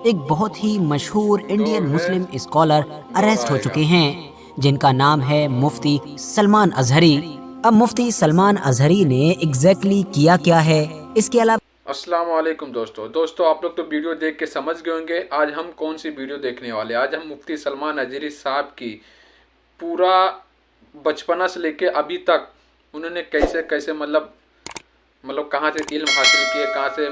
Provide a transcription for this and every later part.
ایک بہت ہی مشہور انڈین مسلم اسکالر اریسٹ ہو چکے ہیں جن کا نام ہے مفتی سلمان اظہری۔ اب مفتی سلمان اظہری نے ایگزیکٹلی کیا ہے، اس کے علاوہ السلام علیکم دوستو آپ لوگ تو ویڈیو دیکھ کے سمجھ گئے ہوں گے آج ہم کون سی ویڈیو دیکھنے والے ہیں۔ آج ہم مفتی سلمان اظہری صاحب کی پورا بچپنا سے لے کے ابھی تک انہوں نے کیسے مطلب کہاں سے علم حاصل کیے، کہاں سے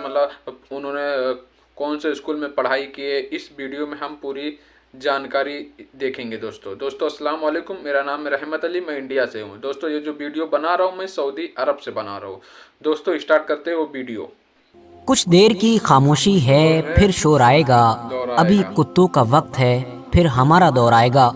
انہوں نے کون سے اسکول میں پڑھائی کیے، اس ویڈیو میں ہم پوری جانکاری دیکھیں گے۔ دوستو السلام علیکم، میرا نام ہے رحمت علی، میں انڈیا سے ہوں۔ دوستو یہ جو ویڈیو بنا رہا ہوں میں سعودی عرب سے بنا رہا ہوں۔ دوستو اسٹارٹ کرتے ہیں وہ ویڈیو۔ کچھ دیر کی خاموشی ہے، پھر شور آئے گا، ابھی کتوں کا وقت ہے، پھر ہمارا دور آئے گا۔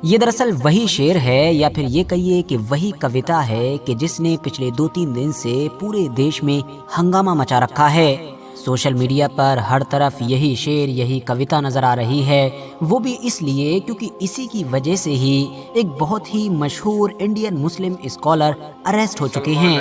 یہ دراصل وہی شعر ہے یا پھر یہ کہیے کہ وہی کویتا ہے کہ جس نے پچھلے 2-3 دن سے پورے دیش میں ہنگامہ مچا رکھا ہے۔ سوشل میڈیا پر ہر طرف یہی شعر، یہی کویتا نظر آ رہی ہے، وہ بھی اس لیے کیونکہ اسی کی وجہ سے ہی ایک بہت ہی مشہور انڈین مسلم اسکالر اریسٹ ہو چکے ہیں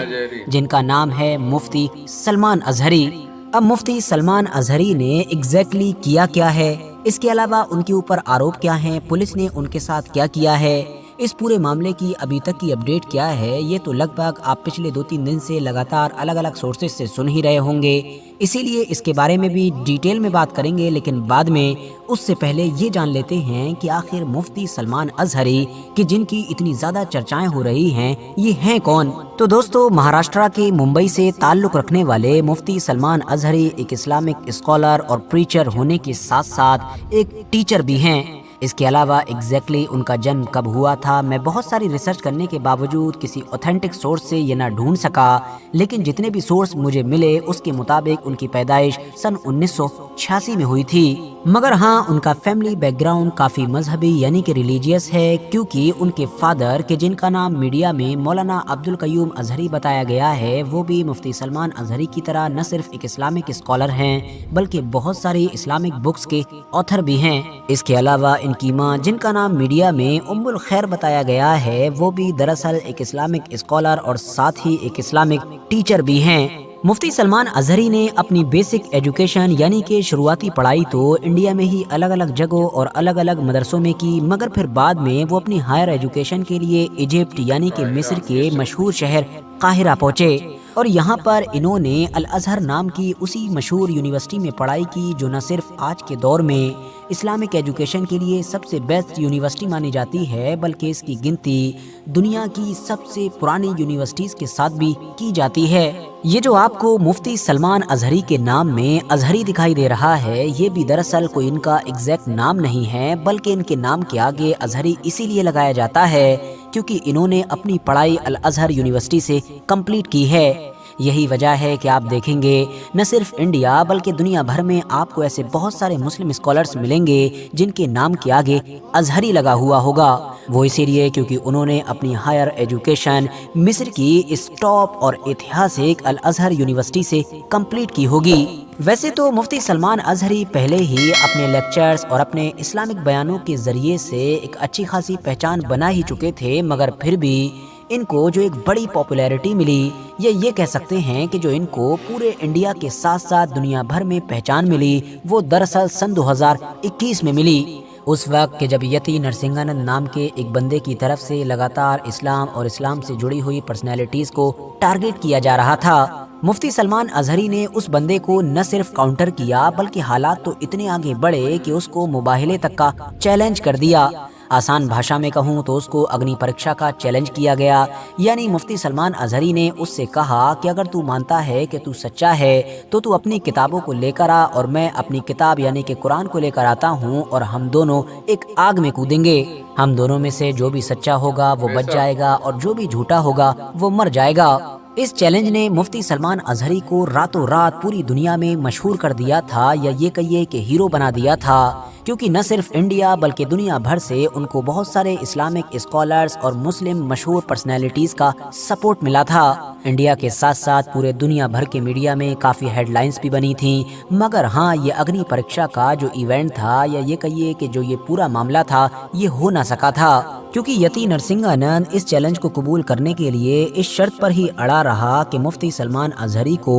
جن کا نام ہے مفتی سلمان اظہری۔ اب مفتی سلمان اظہری نے ایگزیکٹلی کیا ہے، اس کے علاوہ ان کے اوپر آروپ کیا ہیں، پولیس نے ان کے ساتھ کیا ہے، اس پورے معاملے کی ابھی تک کی اپڈیٹ کیا ہے، یہ تو لگ بھگ آپ پچھلے 2-3 دن سے لگاتار الگ الگ سورسز سے سن ہی رہے ہوں گے، اسی لیے اس کے بارے میں بھی ڈیٹیل میں بات کریں گے، لیکن بعد میں اس سے پہلے یہ جان لیتے ہیں کہ آخر مفتی سلمان اظہری کہ جن کی اتنی زیادہ چرچائیں ہو رہی ہیں یہ ہیں کون؟ تو دوستو مہاراشٹرا کے ممبئی سے تعلق رکھنے والے مفتی سلمان اظہری ایک اسلامک اسکالر اور پریچر ہونے کے ساتھ ساتھ ایک ٹیچر بھی ہیں۔ اس کے علاوہ ایگزیکٹلی ان کا جنم کب ہوا تھا میں بہت ساری ریسرچ کرنے کے باوجود کسی اوتھینٹک سورس سے یہ نہ ڈھونڈ سکا، لیکن جتنے بھی سورس مجھے ملے اس کے مطابق ان کی پیدائش سن 1986 میں ہوئی تھی، مگر ہاں ان کا فیملی بیک گراؤنڈ کافی مذہبی یعنی کہ ریلیجیس ہے، کیونکہ ان کے فادر کہ جن کا نام میڈیا میں مولانا عبدالقیوم اظہری بتایا گیا ہے وہ بھی مفتی سلمان اظہری کی طرح نہ صرف ایک اسلامک اسکالر ہیں بلکہ بہت ساری اسلامک بکس کے آتھر بھی ہیں۔ اس کے علاوہ ان کی ماں جن کا نام میڈیا میں ام الخیر بتایا گیا ہے وہ بھی دراصل ایک اسلامک اسکالر اور ساتھ ہی ایک اسلامک ٹیچر بھی ہیں۔ مفتی سلمان اظہری نے اپنی بیسک ایجوکیشن یعنی کہ شروعاتی پڑھائی تو انڈیا میں ہی الگ الگ جگہوں اور الگ الگ مدرسوں میں کی، مگر پھر بعد میں وہ اپنی ہائر ایجوکیشن کے لیے ایجپٹ یعنی کہ مصر کے مشہور شہر قاہرہ پہنچے اور یہاں پر انہوں نے الازہر نام کی اسی مشہور یونیورسٹی میں پڑھائی کی جو نہ صرف آج کے دور میں اسلامک ایجوکیشن کے لیے سب سے بیسٹ یونیورسٹی مانی جاتی ہے بلکہ اس کی گنتی دنیا کی سب سے پرانی یونیورسٹیز کے ساتھ بھی کی جاتی ہے۔ یہ جو آپ کو مفتی سلمان اظہری کے نام میں اظہری دکھائی دے رہا ہے یہ بھی دراصل کوئی ان کا ایگزیکٹ نام نہیں ہے بلکہ ان کے نام کے آگے اظہری اسی لیے لگایا جاتا ہے کیونکہ انہوں نے اپنی پڑھائی الازہر یونیورسٹی سے کمپلیٹ کی ہے۔ یہی وجہ ہے کہ آپ دیکھیں گے نہ صرف انڈیا بلکہ دنیا بھر میں آپ کو ایسے بہت سارے مسلم اسکالرز ملیں گے جن کے نام کے آگے اظہری لگا ہوا ہوگا، وہ اسی لیے کیونکہ انہوں نے اپنی ہائر ایجوکیشن مصر کی اس ٹاپ اور ایتہاسک الازہر یونیورسٹی سے کمپلیٹ کی ہوگی۔ ویسے تو مفتی سلمان اظہری پہلے ہی اپنے لیکچرز اور اپنے اسلامک بیانوں کے ذریعے سے ایک اچھی خاصی پہچان بنا ہی چکے تھے، مگر پھر بھی ان کو جو ایک بڑی پاپولیرٹی ملی یا یہ کہہ سکتے ہیں کہ جو ان کو پورے انڈیا کے ساتھ ساتھ دنیا بھر میں پہچان ملی وہ دراصل سن 2021 میں ملی، اس وقت کہ جب یتی نرسنگانند نام کے ایک بندے کی طرف سے لگاتار اسلام اور اسلام سے جڑی ہوئی پرسنالٹیز کو ٹارگٹ کیا جا رہا تھا۔ مفتی سلمان اظہری نے اس بندے کو نہ صرف کاؤنٹر کیا بلکہ حالات تو اتنے آگے بڑھے کہ اس کو مباہلے تک کا چیلنج کر دیا۔ آسان بھاشا میں کہوں تو اس کو اگنی پریکشا کا چیلنج کیا گیا، یعنی مفتی سلمان اظہری نے اس سے کہا کہ اگر تو مانتا ہے کہ تو سچا ہے تو اپنی کتابوں کو لے کر آ اور میں اپنی کتاب یعنی کہ قرآن کو لے کر آتا ہوں اور ہم دونوں ایک آگ میں کودیں گے، ہم دونوں میں سے جو بھی سچا ہوگا وہ بچ جائے گا اور جو بھی جھوٹا ہوگا وہ مر جائے گا۔ اس چیلنج نے مفتی سلمان اظہری کو راتوں رات پوری دنیا میں مشہور کر دیا تھا یا یہ کہیے کہ ہیرو بنا دیا تھا، क्योंकि न सिर्फ इंडिया बल्कि दुनिया भर से उनको बहुत सारे इस्लामिक स्कॉलर्स और मुस्लिम मशहूर पर्सनैलिटीज़ का सपोर्ट मिला था। इंडिया के साथ साथ पूरे दुनिया भर के मीडिया में काफ़ी हेडलाइंस भी बनी थी। मगर हाँ, ये अग्नि परीक्षा का जो इवेंट था, या ये कहिए कि जो ये पूरा मामला था, ये हो ना सका था, क्योंकि यति नरसिंहानंद इस चैलेंज को कबूल करने के लिए इस शर्त पर ही अड़ा रहा कि मुफ्ती सलमान अजहरी को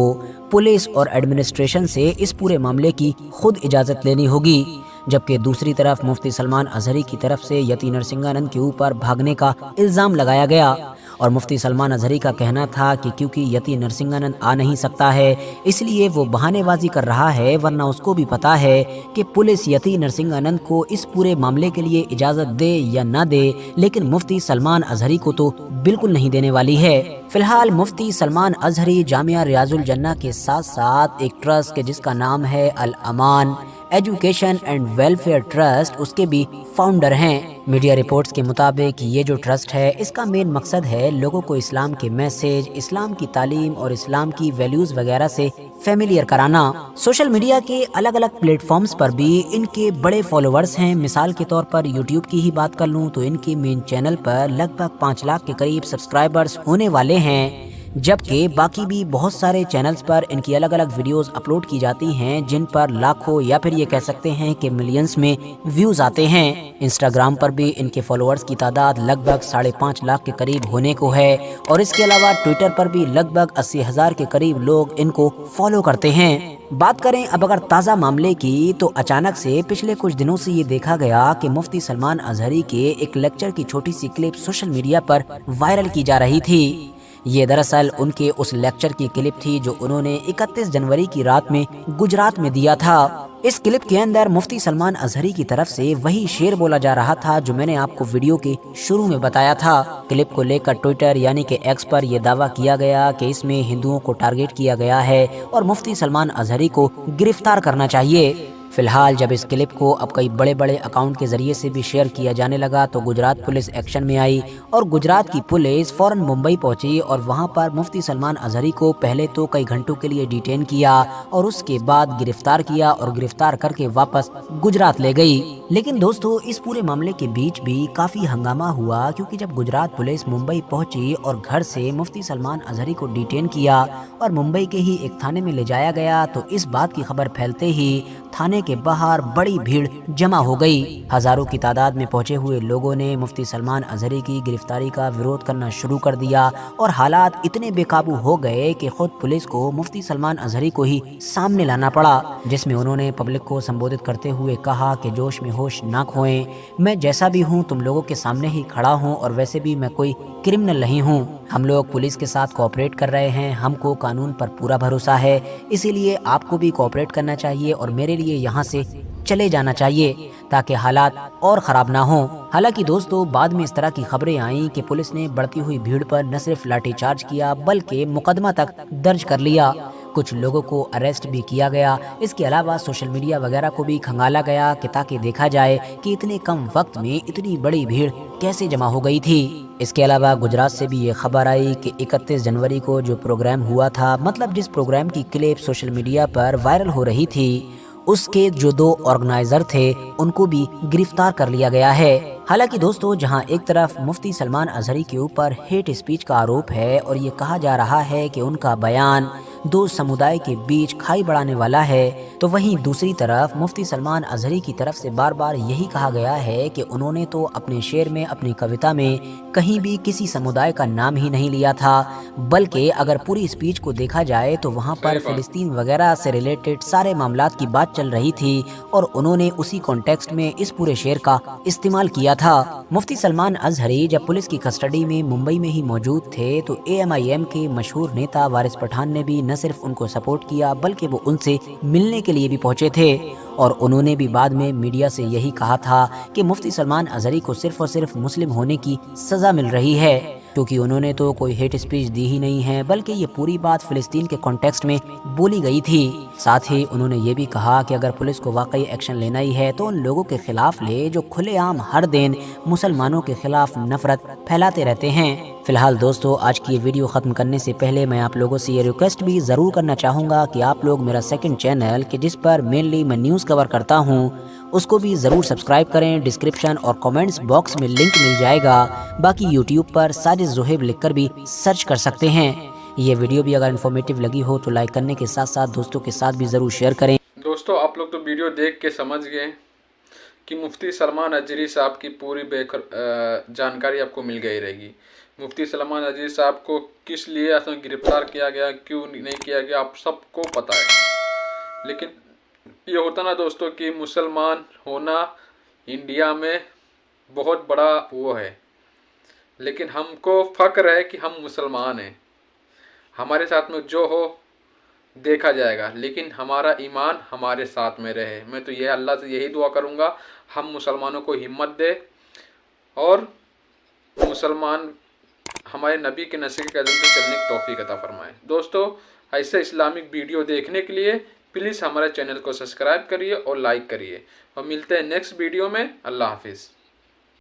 पुलिस और एडमिनिस्ट्रेशन से इस पूरे मामले की खुद इजाज़त लेनी होगी। जबकि दूसरी तरफ मुफ्ती सलमान अजहरी की तरफ से यति नरसिंहानंद के ऊपर भागने का इल्ज़ाम लगाया गया और मुफ्ती सलमान अजहरी का कहना था कि क्योंकि यति नरसिंहानंद आ नहीं सकता है इसलिए वो बहानेबाजी कर रहा है, वरना उसको भी पता है कि पुलिस यति नरसिंहानंद को इस पूरे मामले के लिए इजाज़त दे या ना दे, लेकिन मुफ्ती सलमान अजहरी को तो बिल्कुल नहीं देने वाली है। फिलहाल मुफ्ती सलमान अजहरी जामिया रियाजुल जन्ना के साथ साथ एक ट्रस्ट के जिसका नाम है अल अमान एजुकेशन एंड वेलफेयर ट्रस्ट, उसके भी फाउंडर हैं। मीडिया रिपोर्ट्स के मुताबिक ये जो ट्रस्ट है, इसका मेन मकसद है लोगों को इस्लाम के मैसेज, इस्लाम की तालीम और इस्लाम की वैल्यूज़ वगैरह से फेमिलियर कराना। सोशल मीडिया के अलग अलग प्लेटफॉर्म्स पर भी इनके बड़े फॉलोअर्स हैं। मिसाल के तौर पर यूट्यूब की ही बात कर लूँ तो इनके मेन चैनल पर लगभग 5 लाख के करीब सब्सक्राइबर्स होने वाले हैं, जबकि बाकी भी बहुत सारे चैनल्स पर इनकी अलग अलग वीडियोस अपलोड की जाती हैं जिन पर लाखों या फिर ये कह सकते हैं कि मिलियंस में व्यूज़ आते हैं। इंस्टाग्राम पर भी इनके फॉलोअर्स की तादाद लगभग 5.5 लाख के करीब होने को है और इसके अलावा ट्विटर पर भी लगभग 80,000 के करीब लोग इनको फॉलो करते हैं। बात करें अब अगर ताज़ा मामले की, तो अचानक से पिछले कुछ दिनों से ये देखा गया कि मुफ्ती सलमान अजहरी के एक लेक्चर की छोटी सी क्लिप सोशल मीडिया पर वायरल की जा रही थी। ये दरअसल उनके उस लेक्चर की क्लिप थी जो उन्होंने 31 जनवरी की रात में गुजरात में दिया था। इस क्लिप के अंदर मुफ्ती सलमान अजहरी की तरफ से वही शेर बोला जा रहा था जो मैंने आपको वीडियो के शुरू में बताया था। क्लिप को लेकर ट्विटर यानी कि एक्स पर यह दावा किया गया कि इसमें हिंदुओं को टारगेट किया गया है और मुफ्ती सलमान अजहरी को गिरफ्तार करना चाहिए। फिलहाल जब इस क्लिप को अब कई बड़े बड़े अकाउंट के जरिए से भी शेयर किया जाने लगा तो गुजरात पुलिस एक्शन में आई और गुजरात की पुलिस फौरन मुंबई पहुंची और वहां पर मुफ्ती सलमान अजहरी को पहले तो कई घंटों के लिए डिटेन किया और उसके बाद गिरफ्तार किया और गिरफ्तार करके वापस गुजरात ले गई। लेकिन दोस्तों, इस पूरे मामले के बीच भी काफ़ी हंगामा हुआ, क्योंकि जब गुजरात पुलिस मुंबई पहुंची और घर से मुफ्ती सलमान अजहरी को डिटेन किया और मुंबई के ही एक थाने में ले जाया गया तो इस बात की खबर फैलते ही थाने के बाहर बड़ी भीड़ जमा हो गई। हजारों की तादाद में पहुंचे हुए लोगों ने मुफ्ती सलमान अजहरी की गिरफ्तारी का विरोध करना शुरू कर दिया और हालात इतने बेकाबू हो गए कि खुद पुलिस को मुफ्ती सलमान अजहरी को ही सामने लाना पड़ा, जिसमें उन्होंने पब्लिक को संबोधित करते हुए कहा कि जोश में होश ना खोएं, मैं जैसा भी हूँ तुम लोगों के सामने ही खड़ा हूँ और वैसे भी मैं कोई क्रिमिनल नहीं हूँ। हम लोग पुलिस के साथ कोऑपरेट कर रहे हैं, हमको कानून पर पूरा भरोसा है, इसीलिए आपको भी कोऑपरेट करना चाहिए और मेरे लिए यहाँ से चले जाना चाहिए ताकि हालात और ख़राब ना हो। हालांकि दोस्तों, बाद में इस तरह की खबरें आईं कि पुलिस ने बढ़ती हुई भीड़ पर न सिर्फ लाठीचार्ज किया बल्कि मुकदमा तक दर्ज कर लिया। कुछ लोगों को अरेस्ट भी किया गया। इसके अलावा सोशल मीडिया वगैरह को भी खंगाला गया कि ताकि देखा जाए कि इतने कम वक्त में इतनी बड़ी भीड़ कैसे जमा हो गई थी। इसके अलावा गुजरात से भी ये खबर आई कि 31 जनवरी को जो प्रोग्राम हुआ था, मतलब जिस प्रोग्राम की क्लिप सोशल मीडिया पर वायरल हो रही थी, उसके जो 2 ऑर्गेनाइजर थे उनको भी गिरफ्तार कर लिया गया है। हालांकि दोस्तों, जहां एक तरफ मुफ्ती सलमान अजहरी के ऊपर हेट स्पीच का आरोप है और ये कहा जा रहा है कि उनका बयान 2 समुदाय के बीच खाई बढ़ाने वाला है, तो वहीं दूसरी तरफ मुफ्ती सलमान अजहरी की तरफ से बार बार यही कहा गया है कि उन्होंने तो अपने शेर में, अपनी कविता में कहीं भी किसी समुदाय का नाम ही नहीं लिया था, बल्कि अगर पूरी स्पीच को देखा जाए तो वहां पर फिलिस्तीन वगैरह से रिलेटेड सारे मामलात की बात चल रही थी और उन्होंने उसी कॉन्टेक्स्ट में इस पूरे शेर का इस्तेमाल किया था। मुफ्ती सलमान अजहरी जब पुलिस की कस्टडी में मुंबई में ही मौजूद थे तो AMIM के मशहूर नेता वारिस पठान ने भी न सिर्फ उनको सपोर्ट किया बल्कि वो उनसे मिलने के लिए भी पहुंचे थे और उन्होंने भी बाद में मीडिया से यही कहा था कि मुफ्ती सलमान अजहरी को सिर्फ और सिर्फ मुस्लिम होने की सज़ा मिल रही है, क्योंकि उन्होंने तो कोई हेट स्पीच दी ही नहीं है, बल्कि ये पूरी बात फिलिस्तीन के कॉन्टेक्स्ट में बोली गई थी। साथ ही उन्होंने ये भी कहा कि अगर पुलिस को वाकई एक्शन लेना ही है तो उन लोगों के खिलाफ ले जो खुलेआम हर दिन मुसलमानों के खिलाफ नफरत फैलाते रहते हैं। फिलहाल दोस्तों, आज की ये वीडियो ख़त्म करने से पहले मैं आप लोगों से ये रिक्वेस्ट भी ज़रूर करना चाहूँगा कि आप लोग मेरा सेकंड चैनल कि जिस पर मेनली मैं न्यूज़ कवर करता हूँ اس کو بھی ضرور سبسکرائب کریں. ڈسکرپشن اور کامنٹس باکس میں لنک مل جائے گا. باقی یوٹیوب پر ساجد زہیب لکھ کر بھی سرچ کر سکتے ہیں. یہ ویڈیو بھی اگر انفارمیٹیو لگی ہو تو لائک کرنے کے ساتھ ساتھ دوستوں کے ساتھ بھی ضرور شیئر کریں. دوستو آپ لوگ تو ویڈیو دیکھ کے سمجھ گئے کہ مفتی سلمان اجری صاحب کی پوری جانکاری آپ کو مل گئی رہے گی. مفتی سلمان اجری صاحب کو کس لیے اصلا گرفتار کیا گیا، کیوں نہیں کیا گیا، آپ سب کو پتہ ہے. لیکن یہ ہوتا نا دوستو کہ مسلمان ہونا انڈیا میں بہت بڑا وہ ہے، لیکن ہم کو فخر ہے کہ ہم مسلمان ہیں. ہمارے ساتھ میں جو ہو دیکھا جائے گا، لیکن ہمارا ایمان ہمارے ساتھ میں رہے. میں تو یہ اللہ سے یہی دعا کروں گا ہم مسلمانوں کو ہمت دے اور مسلمان ہمارے نبی کے نصیحت کے قدم پہ چلنے کی توفیق عطا فرمائے. دوستو ایسے اسلامک ویڈیو دیکھنے کے لیے پلیز ہمارے چینل کو سبسکرائب کریے اور لائک کریے، اور ملتے ہیں نیکسٹ ویڈیو میں. اللہ حافظ.